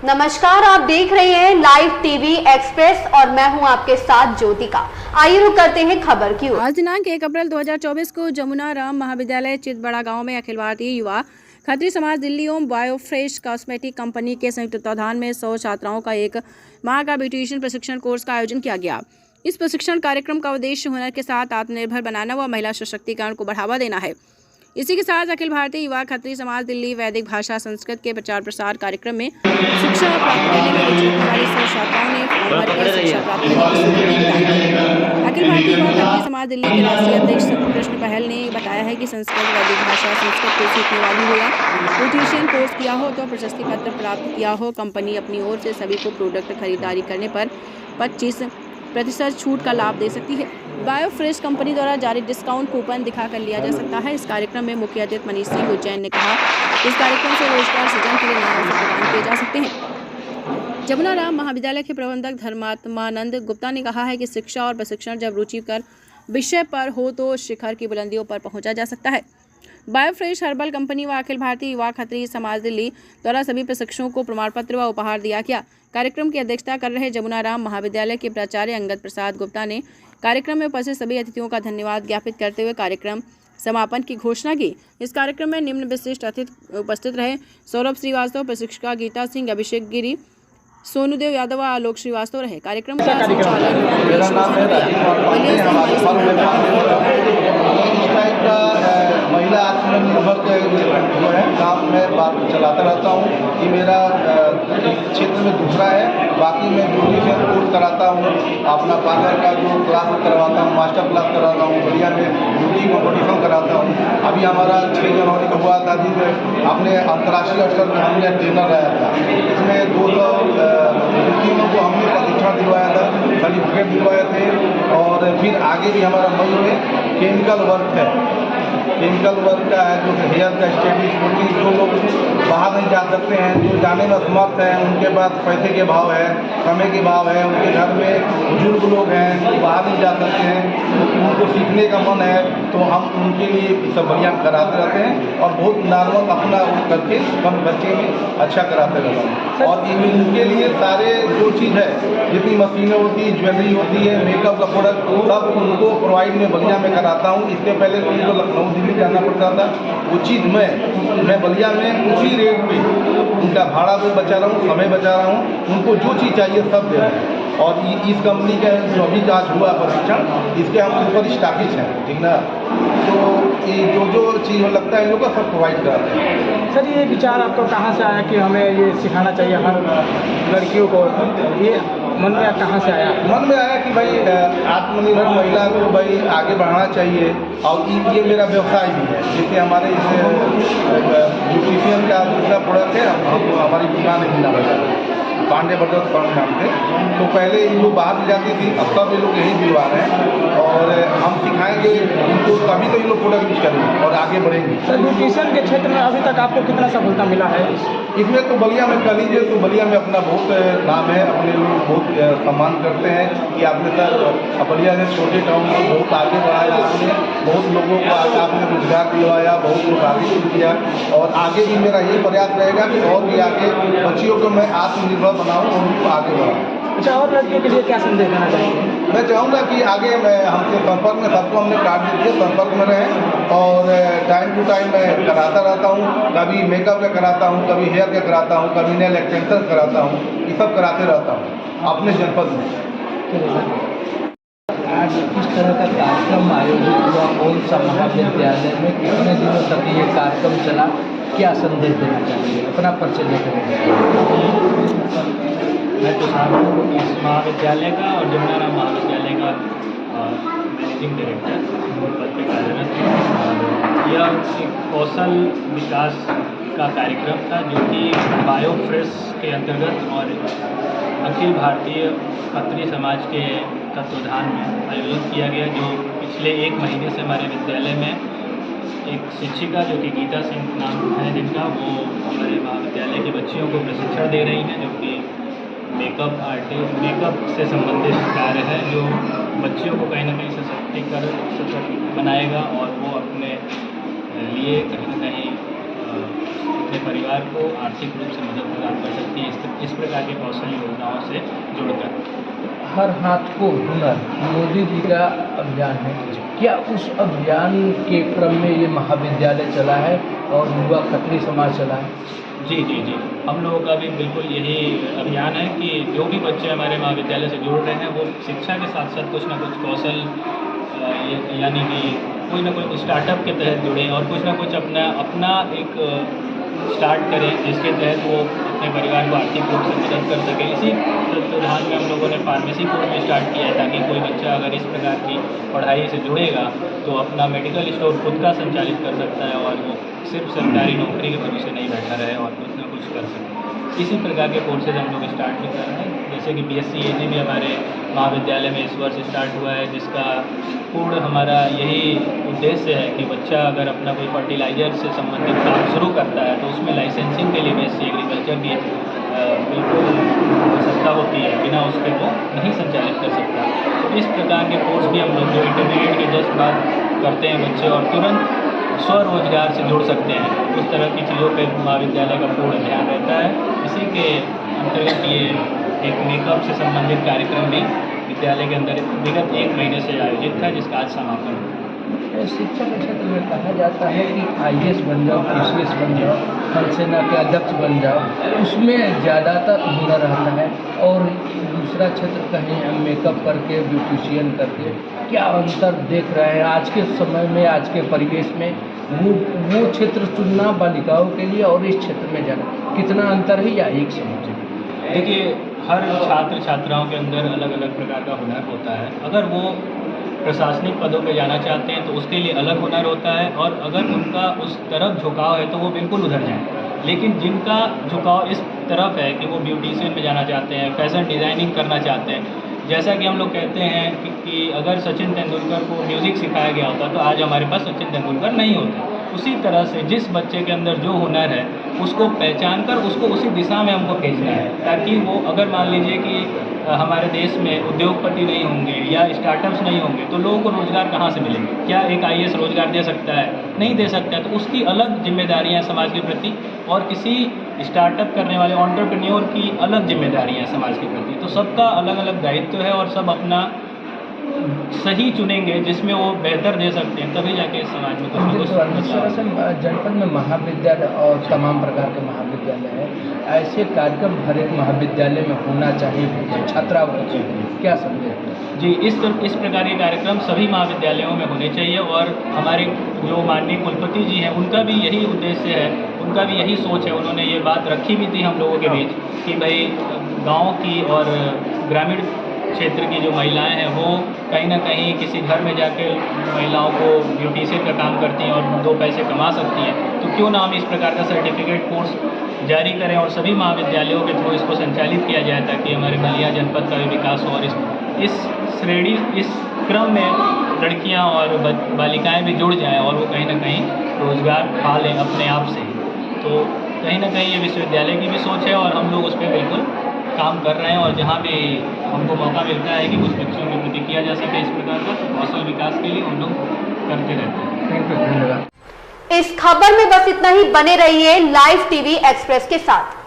नमस्कार, आप देख रहे हैं लाइव टीवी एक्सप्रेस और मैं हूं आपके साथ ज्योतिका। आइए रुक करते हैं खबर की ओर। आज दिनांक 1 अप्रैल 2024 को जमुना राम महाविद्यालय चितबड़ा गांव में अखिल भारतीय युवा खत्री समाज दिल्ली एवं बायोफ्रेश कॉस्मेटिक कंपनी के संयुक्त तत्वाधान में 100 छात्राओं का एक माह का ब्यूटिशियन प्रशिक्षण कोर्स का आयोजन किया गया। इस प्रशिक्षण कार्यक्रम का उद्देश्य हुनर के साथ आत्मनिर्भर बनाना व महिला सशक्तिकरण को बढ़ावा देना है। इसी के साथ अखिल भारतीय युवा खत्री समाज दिल्ली वैदिक भाषा संस्कृत के प्रचार प्रसार कार्यक्रम में शिक्षा प्राप्त करने में रुचि रखने वाली 100 छात्राओं ने फॉर्म भर कर शिक्षा प्राप्त करने की स्थिति। अखिल भारतीय युवा खत्री समाज दिल्ली के राष्ट्रीय अध्यक्ष कृष्ण पहल ने बताया है कि संस्कृत वैदिक भाषा संस्कृत को सीखने वाली हो या ब्यूटिशियन कोर्स किया हो तो प्रशस्ति पत्र प्राप्त किया हो, कंपनी अपनी ओर से सभी को प्रोडक्ट खरीदारी करने पर 25% छूट का लाभ दे सकती है। बायोफ्रेश कंपनी द्वारा जारी डिस्काउंट कूपन दिखाकर लिया जा सकता है। इस कार्यक्रम में मुख्य अतिथि मनीष सिंह उज्जैन ने कहा, इस कार्यक्रम से रोजगार सृजन के लिए नए अवसर प्रदान किए जा सकते हैं। जमुना राम महाविद्यालय के प्रबंधक धर्मात्मानंद गुप्ता ने कहा है कि शिक्षा और प्रशिक्षण जब रुचिकर विषय पर हो तो शिखर की बुलंदियों पर पहुंचा जा सकता है। बायोफ्रेश हर्बल कंपनी व अखिल भारतीय युवा खत्री समाज दिल्ली द्वारा सभी प्रशिक्षुओं को प्रमाण पत्र व उपहार दिया गया। कार्यक्रम की अध्यक्षता कर रहे जमुना राम महाविद्यालय के प्राचार्य अंगद प्रसाद गुप्ता ने कार्यक्रम में उपस्थित सभी अतिथियों का धन्यवाद ज्ञापित करते हुए कार्यक्रम समापन की घोषणा की। इस कार्यक्रम में निम्न विशिष्ट अतिथि उपस्थित रहे: सौरभ श्रीवास्तव, प्रशिक्षिका गीता सिंह, अभिषेक गिरी, सोनूदेव यादव व आलोक श्रीवास्तव रहे। कार्यक्रम का संचालन महिला आत्मनिर्भर जो है काम मैं बात चलाता रहता हूँ। ये मेरा क्षेत्र में दूसरा है। बाकी मैं ब्यूटिशियन कोर्स कराता हूँ, अपना पार्लर का जो क्लास करवाता हूँ, मास्टर क्लास कराता हूँ, बढ़िया में ब्यूटी कॉम्पिटिशन कराता हूँ। अभी हमारा 6 जनवरी को हुआ था जिसमें अपने अंतर्राष्ट्रीय स्तर पर हमने ट्रेनर रहा था। इसमें 200 लड़कियों को हमने प्रशिक्षण दिलवाया था, सर्टिफिकेट दिलवाए थे। और फिर आगे भी हमारा मई में केमिकल वर्क है, केमिकल वर्क का है जो हेयर का स्टडीज होती है। जो लोग बाहर नहीं जा सकते हैं, जो जाने में असमर्थ हैं, उनके पास पैसे के भाव है, समय के भाव है, उनके घर में बुजुर्ग लोग हैं जो बाहर नहीं जा सकते हैं, उनको सीखने का मन है, तो हम उनके लिए सब बढ़िया कराते रहते हैं और बहुत नॉर्मल अपना वो करके कम बच्चे में अच्छा कराते रहते हैं। और इनके लिए सारे जो चीज़ है, जितनी मशीनें होती है, ज्वेलरी होती है, मेकअप का प्रोडक्ट, सब उनको प्रोवाइड में बलिया में कराता हूँ। इसके पहले तो उनको लखनऊ दिल्ली जाना पड़ता था, वो चीज़ मैं बलिया में उसी रेट पे उनका भाड़ा भी बचा रहा हूँ, समय बचा रहा हूँ, उनको जो चीज़ चाहिए सब दे रहे हैं। और इस कंपनी का जो अभी आज हुआ प्रशिक्षण, इसके हम सुपर स्टॉकिस्ट हैं, ठीक ना। तो ये जो चीज़ लगता है इन लोग का सब प्रोवाइड कराते हैं। सर, ये विचार आपको कहाँ से आया कि हमें ये सिखाना चाहिए हर लड़कियों को? ये मन में कहाँ से आया? मन में आया कि भाई आत्मनिर्भर महिला को भाई आगे बढ़ाना चाहिए। और ये मेरा व्यवसाय भी है। जैसे हमारे इस ब्यूटिशियन का दूसरा प्रोडक्ट है, हम हमारी दुकान है बिना बाजार पांडे ब्रदर्स फर्म नाम से। तो पहले ये लोग बाहर जाती थी, अब सब ये लोग यही दिलवा रहे हैं और हम सिखाएंगे इनको, तभी तो ये लोग प्रोडक्ट यूज करेंगे और आगे बढ़ेंगे। सर, ब्यूटिशियन के क्षेत्र में अभी तक आपको कितना सफलता मिला है? इसमें तो बलिया में कर लीजिए तो बलिया में अपना बहुत नाम है, अपने लोग बहुत सम्मान करते हैं कि आपने सर बलिया से छोटे टाउन को बहुत आगे बढ़ाया, आपने बहुत लोगों को आपने रोजगार दिलवाया, बहुत लोग आगे किया। और आगे भी मेरा ये प्रयास रहेगा कि और भी आगे बच्चियों को मैं आत्मनिर्भर बनाऊँ और उनको आगे बढ़ाऊँ। अच्छा, और लड़कियों के लिए क्या संदेश देना चाहिए? मैं चाहूँगा कि आगे मैं हमसे संपर्क में, सबको हमने कार्ड दे दिया, संपर्क में रहें। और टाइम टू टाइम मैं कराता रहता हूँ, कभी मेकअप का कराता हूँ, कभी हेयर का कराता हूँ, कभी नेल एक्सटेंशन कराता हूँ, ये सब कराते रहता हूँ अपने जनपद में। आज किस तरह का कार्यक्रम आयोजित हुआ, कौन सा महाविद्यालय में, कितने दिनों तक ये कार्यक्रम चला, क्या संदेश देना चाहिए? अपना परिचय देकर। मैं तो इस महाविद्यालय का और जमुना राम महाविद्यालय का मैनेजिंग डायरेक्टर पद पे कार्यरत हूँ। यह एक कौशल विकास का कार्यक्रम था जो कि बायोफ्रेश के अंतर्गत और अखिल भारतीय खत्री समाज के तत्वाधान में आयोजित किया गया, जो पिछले 1 महीने से हमारे विद्यालय में एक शिक्षिका जो कि गीता सिंह नाम है जिनका, वो हमारे महाविद्यालय के बच्चियों को प्रशिक्षण दे रही हैं, जो कि मेकअप से संबंधित कार्य है, जो बच्चियों को कहीं ना कहीं सशक्त बनाएगा और वो अपने लिए कहीं ना कहीं अपने परिवार को आर्थिक रूप से मदद प्रदान कर सकती है। इस इस प्रकार के कौशल योजनाओं से जुड़कर। हर हाथ को हुनर मोदी जी का अभियान है, क्या उस अभियान के क्रम में ये महाविद्यालय चला है और युवा खत्री समाज चला है? जी जी जी, हम लोगों का भी बिल्कुल यही अभियान है कि जो भी बच्चे हमारे महाविद्यालय से जुड़ रहे हैं वो शिक्षा के साथ साथ कुछ ना कुछ कौशल यानी कि कोई ना कोई स्टार्टअप के तहत जुड़ें और कुछ ना कुछ अपना एक स्टार्ट करें जिसके तहत वो अपने परिवार को आर्थिक रूप से मदद कर सके। इसी तत्वाधान में हम लोगों ने फार्मेसी कोर्स भी स्टार्ट किया है ताकि कोई बच्चा अगर इस प्रकार की पढ़ाई से जुड़ेगा तो अपना मेडिकल स्टोर खुद का संचालित कर सकता है और वो सिर्फ सरकारी नौकरी के भरोसे नहीं बैठा रहे और कुछ ना कुछ कर सके। इसी प्रकार के कोर्सेज हम लोग स्टार्ट भी कर रहे हैं, जैसे कि BSc AG भी हमारे महाविद्यालय में इस वर्ष स्टार्ट हुआ है, जिसका पूर्ण हमारा यही उद्देश्य है कि बच्चा अगर अपना कोई फर्टिलाइजर से संबंधित काम शुरू करता है तो उसमें लाइसेंसिंग के लिए BSc एग्रीकल्चर की बिल्कुल आवश्यकता होती है, बिना उसके वो नहीं संचालित कर सकता। तो इस प्रकार के कोर्स भी हम लोग जो इंटरमीडिएट के जस्ट बाद करते हैं बच्चे और तुरंत स्वरोजगार से जुड़ सकते हैं, उस तरह की चीज़ों पे महाविद्यालय का पूर्ण ध्यान रहता है। इसी के अंतर्गत ये एक मेकअप से संबंधित कार्यक्रम भी विद्यालय के अंदर विगत 1 महीने से आयोजित था, जिसका आज समापन हुआ। शिक्षा के क्षेत्र में कहा जाता है कि IAS बन जाओ, ICS बन जाओ, थल सेना के अध्यक्ष बन जाओ, उसमें ज़्यादातर हुनर रहता है और दूसरा क्षेत्र कहीं मेकअप करके ब्यूटिशियन करके, क्या अंतर देख रहे हैं आज के समय में, आज के परिवेश में वो क्षेत्र चुनना बालिकाओं के लिए और इस क्षेत्र में जाना, कितना अंतर है या एक समझे? देखिए, हर छात्र छात्राओं के अंदर अलग अलग प्रकार का हुनर होता है। अगर वो प्रशासनिक पदों पे जाना चाहते हैं तो उसके लिए अलग हुनर होता है और अगर उनका उस तरफ झुकाव है तो वो बिल्कुल उधर जाएं। लेकिन जिनका झुकाव इस तरफ है कि वो ब्यूटिशियन में जाना चाहते हैं, फैशन डिज़ाइनिंग करना चाहते हैं, जैसा कि हम लोग कहते हैं कि अगर सचिन तेंदुलकर को म्यूज़िक सिखाया गया होता तो आज हमारे पास सचिन तेंदुलकर नहीं होते। उसी तरह से जिस बच्चे के अंदर जो हुनर है उसको पहचान कर उसको उसी दिशा में हमको भेजना है, ताकि वो अगर मान लीजिए कि हमारे देश में उद्योगपति नहीं होंगे या स्टार्टअप्स नहीं होंगे तो लोगों को रोज़गार कहाँ से मिलेंगे? क्या एक IAS रोज़गार दे सकता है? नहीं दे सकता है। तो उसकी अलग जिम्मेदारियाँ समाज के प्रति और किसी स्टार्टअप करने वाले एंटरप्रेन्योर की अलग जिम्मेदारियाँ समाज के प्रति। तो सबका अलग अलग दायित्व है और सब अपना सही चुनेंगे जिसमें वो बेहतर दे सकते हैं, तभी जाके समाज में कुछ ना कुछ। जनपद में महाविद्यालय और तमाम प्रकार के महाविद्यालय है, ऐसे कार्यक्रम हर एक महाविद्यालय में होना चाहिए छात्राओं को, क्या समझे? जी, इस प्रकार के कार्यक्रम सभी महाविद्यालयों में होने चाहिए और हमारे जो माननीय कुलपति जी हैं उनका भी यही उद्देश्य है, उनका भी यही सोच है। उन्होंने ये बात रखी भी थी हम लोगों के बीच कि भाई गाँव की और ग्रामीण क्षेत्र की जो महिलाएं हैं वो कहीं ना कहीं किसी घर में जाके महिलाओं को ब्यूटिशियन का काम करती हैं और 2 पैसे कमा सकती हैं, तो क्यों ना हम इस प्रकार का सर्टिफिकेट कोर्स जारी करें और सभी महाविद्यालयों के थ्रू इसको संचालित किया जाए ताकि हमारे बलिया जनपद का भी विकास हो और इस क्रम में लड़कियां और बालिकाएं भी जुड़ जाएं और वो कहीं ना कहीं रोज़गार पा लें अपने आप से। तो कहीं ना कहीं ये विश्वविद्यालय की भी सोच है और हम लोग उस पर बिल्कुल काम कर रहे हैं और जहाँ भी हमको मौका मिलता है कि कुछ बच्चों के प्रति किया जा सके इस प्रकार का कौशल विकास के लिए हम लोग करते रहते हैं। धन्यवाद। इस खबर में बस इतना ही। बने रहिए लाइव टीवी एक्सप्रेस के साथ।